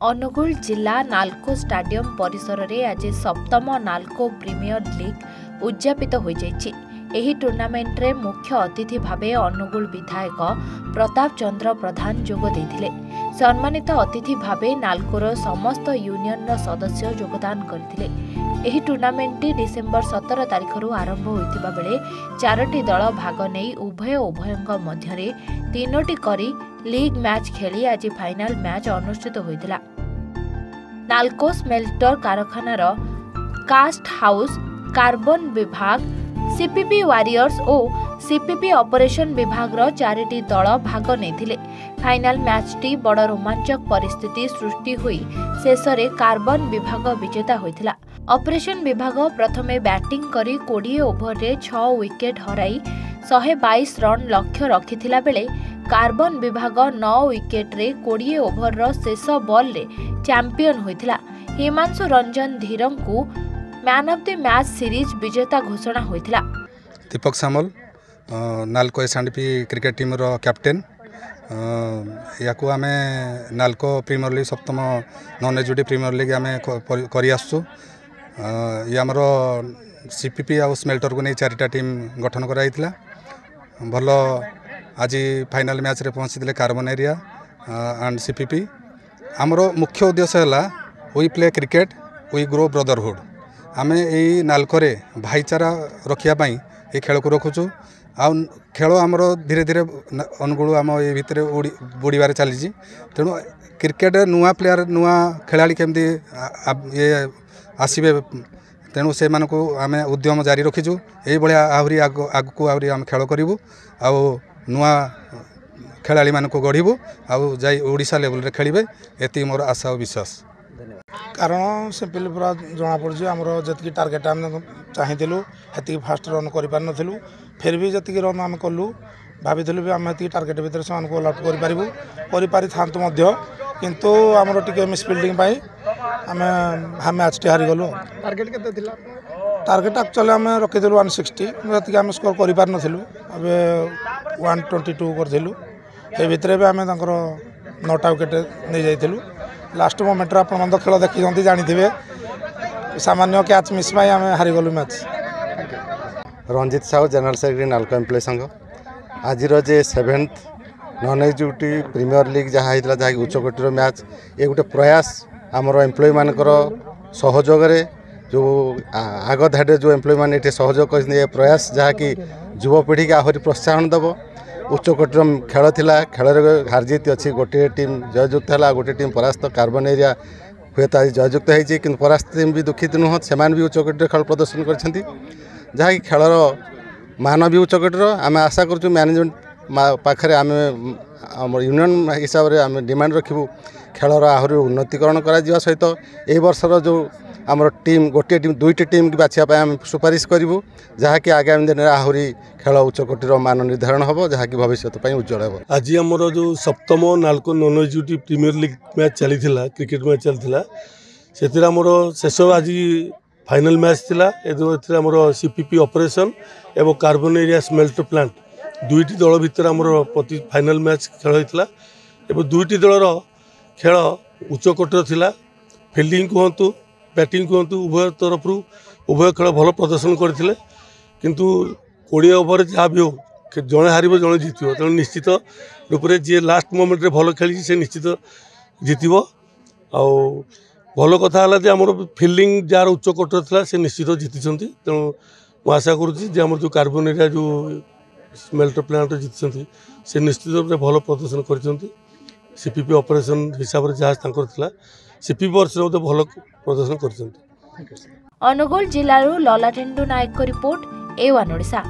अनुगुल जिला नाल्को स्टाडियम परिसर में आज सप्तम नाल्को प्रीमियर लीग उद्यापित हो जाइए। टूर्नामेंट रे मुख्य अतिथि भावे अनुगुल विधायक प्रताप चंद्र प्रधान जोग देथिले। सम्मानित अतिथि भावे नाल्कोर समस्त यूनियन सदस्य योगदान करथिले। एही टूर्नामेंट डिसेंबर 17 तारिख आरंभ होइतिबा बेले 4टी दल भाग नहीं उभयंक मध्यरे 3टी करी लीग मैच खेली आज फाइनल मैच अनुष्ठित होइतिला। नाल्को स्मेल्टर कारखानार कास्ट हाउस कार्बन विभाग सीपीपी वारियर्स और सीपीपी ऑपरेशन विभाग 4टी दल भाग नहीं। फाइनल मैच टी बड़ रोमांचक परिस्थिति सृष्टि हुई शेष में कार्बन विभाग विजेता होइतिला। ऑपरेशन विभाग प्रथमे बैटिंग करी 20 ओवर रे 6 विकेट हराई 122 रन लक्ष्य रखिथिला बेले कार्बन विभाग 9 विकेट रे 20 ओवर रो शेष बॉल रे चैंपियन होइतिला। हिमांशु रंजन धीरं को man of the match series विजेता घोषणा होइतिला। दीपक सामल नाल्को एसएंडपी क्रिकेट टीम रो कैप्टेन या आमे नाल्को प्रीमियर लीग सप्तम नॉन एजुडी प्रीमियर लीग आमे करी आसु। ये आमर सीपीपी आ स्मेल्टर को नहीं 4टा टीम गठन कराइथिला। भल आज फाइनल मैच रे पहुँची कार्बन एरिया एंड सीपीपी। आमर मुख्य उद्देश्य है we play cricket we grow brotherhood. आमे यही नाल्को भाईचारा रखापी ये खेल को रखुचु। आ खेल आमर धीरे धीरे अनुगुल आम ये भितर बुड़बार चली। तेणु क्रिकेट नुआ प्लेयर नुआ खेला केमती ये आसबे तेणु से आम उद्यम जारी रखीचु। यही भाया आहरी आगू आहरी आम खेल करूँ आ नुआ खेलाड़ी मान गढ़ू आ ओडिशा लेवल रे खेलिबे एति मोर आशा और विश्वास। कारण सिंपल पूरा जना पड़ी आमर जी टार्गेट आम चाहिए हेती फास्ट रन कर फिर भी जी रन आम कलु भाई भी आम ये टार्गेट भितर से ऑल आउट कर था किंतु आमर टी मिसफिल्डिंग आम मैच टी हारीगलु। टार्गेट के टार्गेट एक्चुअली आम रखीलु 160 जी आम स्कोर कर पार नथिलु। अबे 122 करूँ ये भितर भी आम 9टा विकेट नहीं जाइलु। लास्ट मोमेंट आप खेल देखी जानी सामान्य कैच मिस आम हारीगलु match. Ranjit Sahu general secretary Nalco employ संघ आज जे 7th non executive premier league जहाँ होता जहाँ उच्चकोटीर मैच ये गोटे प्रयास आमर एम्प्लॉय मानकर सहयोग जो आग धाड़े जो एम्प्लॉय मैंने सहयोग कर प्रयास जहाँकि युवपीढ़ी के आहरी प्रोत्साहन दब। उच्चकोटीर खेल थिला खेल हारजीत अच्छी गोटे टीम जययुक्त है गोटे टीम परास्त कार्बन एरिया हुए तो आज जययुक्त होती कि परास्त टीम भी दुखित नुह से भी उच्चकोटीर खेल प्रदर्शन कर जहाँकि खेलर मान भी उच्चकोटीर। आम आशा करूँ मैनेजमेंट पाखे आम यूनियन हिसाब से आम डिमांड रखू खेलर आहरी उन्नतीकरण करा सहित ए वर्षर जो आमर टीम गोटे टीम 2टी टीम की बाछापी आम सुपारिश करूँ जहाँकि आगामी दिन में आहरी खेल उच्चकोटीर मान निर्धारण हम जहाँकि भविष्य उज्जवल हो। आज आमर जो सप्तम Nalco non executive premier league match चली क्रिकेट मैच चली से आमर शेष आज फाइनल मैच थिला। आमर सीपीपी ऑपरेशन एवं कार्बन एरिया स्मेल्टर प्लांट 2टी दल भितर आमर प्रति फाइनल मैच खेल होता एवं 2टी दलर खेल उच्चकोटीर थिला। फील्डिंग कहतु बैटिंग कहतु उभय तरफ उभय खेल भल प्रदर्शन करते किंतु 20 ओवर जहाँ भी हो जड़े हार जड़े जित तेणु निश्चित रूप से जी लास्ट मोमेंट रे भल खेली से निश्चित जितब। आ भल कथा है आमर फील्डिंग जार उच्चकोटीर था से निश्चित जीति तेणु मुझे आशा करुँच जो कार्बन एरिया जो स्मेल्टर प्लांट जीति से निश्चित रूप से भल प्रदर्शन कर सीपीपी ऑपरेशन हिसाब से जहाँ सीपीपी वर्ष भल प्रदर्शन कर। अनुगुल जिलू ललाटेन्दु नायक रिपोर्ट A1 ओडिशा।